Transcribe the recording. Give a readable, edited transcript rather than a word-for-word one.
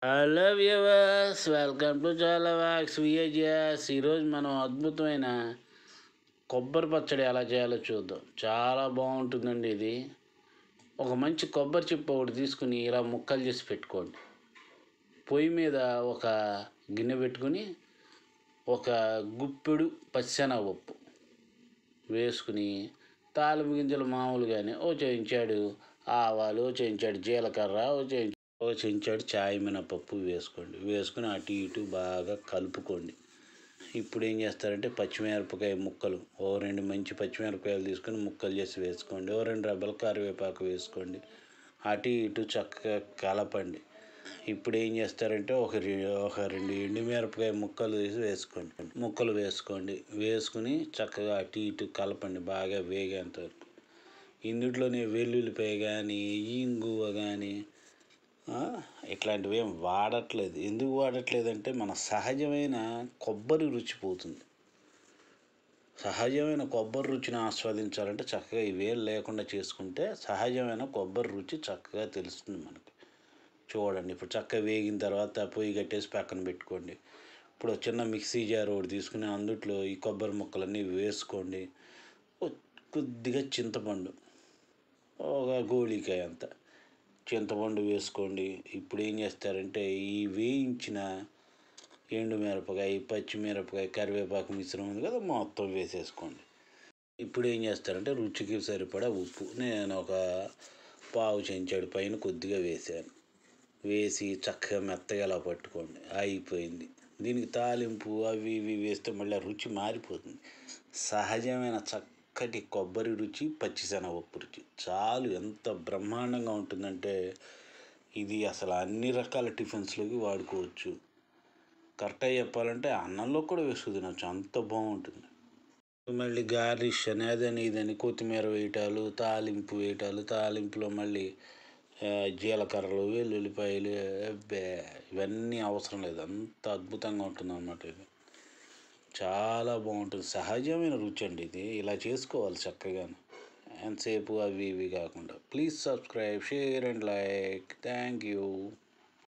Hello viewers, welcome to చాలా wax విఏజిఎస్. ఈరోజు మనం అద్భుతమైన కొబ్బరి పచ్చడి ఎలా చేయాలో చూద్దాం. చాలా బాగుంటుందండి ఇది. ఒక మంచి కొబ్బరి చిప్ప ఒకటి తీసుకుని ఇలా ముక్కలు చేసి పెట్టుకోండి. పొయ్యి మీద ఒక గిన్నె పెట్టుకుని ఒక గుప్పెడు పచ్చెనగపప్పు వేసుకుని తాలింపు గింజలు మామూలుగానే ఓ చెంచాడు ఆవాలు, ఓ చెంచాడు జీలకర్ర, ఓ చెంచాడు చాయ్ మినపప్పు వేసుకుని అటు ఇటు బాగా కలుపుకోండి. ఇప్పుడు ఏం చేస్తారంటే పచ్చిమిరపకాయ ముక్కలు ఓ 2 మంచి పచ్చిమిరపకాయలు తీసుకొని ముక్కలు చేసి వేసుకోండి. ఓ 2 రెబ్బల కరివేపాకు వేసుకోండి. అటు ఇటు చక్కగా కలపండి. ఇప్పుడు ఏం చేస్తారంటే ఒక 2 ఎండుమిరపకాయ ముక్కలు వేసుకోండి. వేసుకుని చక్కగా అటు ఇటు కలపండి బాగా వేగేంత వరకు. ఇందులోనే వెల్లుల్లిపాయ కానీ ఇంగువ కానీ ఇట్లాంటివి ఏం వాడట్లేదు. ఎందుకు వాడట్లేదంటే మన సహజమైన కొబ్బరి రుచి పోతుంది. సహజమైన కొబ్బరి రుచిని ఆస్వాదించాలంటే చక్కగా ఇవేం లేకుండా చేసుకుంటే సహజమైన కొబ్బరి రుచి చక్కగా తెలుస్తుంది మనకి. చూడండి, ఇప్పుడు చక్కగా వేగిన తర్వాత పొయ్యి కట్టేసి పక్కన పెట్టుకోండి. ఇప్పుడు చిన్న మిక్సీ జార్ ఒకటి తీసుకుని అందుట్లో ఈ కొబ్బరి ముక్కలన్నీ వేసుకోండి. కొద్దిగా చింతపండు, ఒక గోళీకాయ అంత చింతపండు వేసుకోండి. ఇప్పుడు ఏం చేస్తారంటే ఈ వేయించిన ఎండుమిరపకాయ, పచ్చిమిరపకాయ, కరివేపాకు మిశ్రమం ఉంది కదా, మొత్తం వేసేసుకోండి. ఇప్పుడు ఏం చేస్తారంటే రుచికి సరిపడా ఉప్పు నేను ఒక పావు చెంచాడు పైన కొద్దిగా వేసి చక్కగా మెత్తగా ఇలా పట్టుకోండి. అయిపోయింది. దీనికి తాలింపు అవి ఇవి వేస్తే మళ్ళీ రుచి మారిపోతుంది. సహజమైన చక్కటి కొబ్బరి రుచి, పచ్చిశనగపప్పు రుచి చాలు. ఎంత బ్రహ్మాండంగా ఉంటుందంటే ఇది అసలు అన్ని రకాల టిఫిన్స్లోకి వాడుకోవచ్చు. కరెక్ట్గా చెప్పాలంటే అన్నంలో కూడా వేసుకు తినచ్చు, అంత బాగుంటుంది. మళ్ళీ గార్నిష్ అని అదని ఇదని కొత్తిమీర వేయటాలు, తాలింపు వేయటాలు, తాలింపులో మళ్ళీ జీలకర్రలు, వెల్లుల్లిపాయలు, ఇవన్నీ అవసరం లేదు. అంత అద్భుతంగా ఉంటుంది అన్నమాట. ఇది చాలా బాగుంటుంది. సహజమైన రుచి అండి ఇది. ఇలా చేసుకోవాలి చక్కగా, ఎంతసేపు అవి ఇవి కాకుండా. Please subscribe, share and like. Thank you.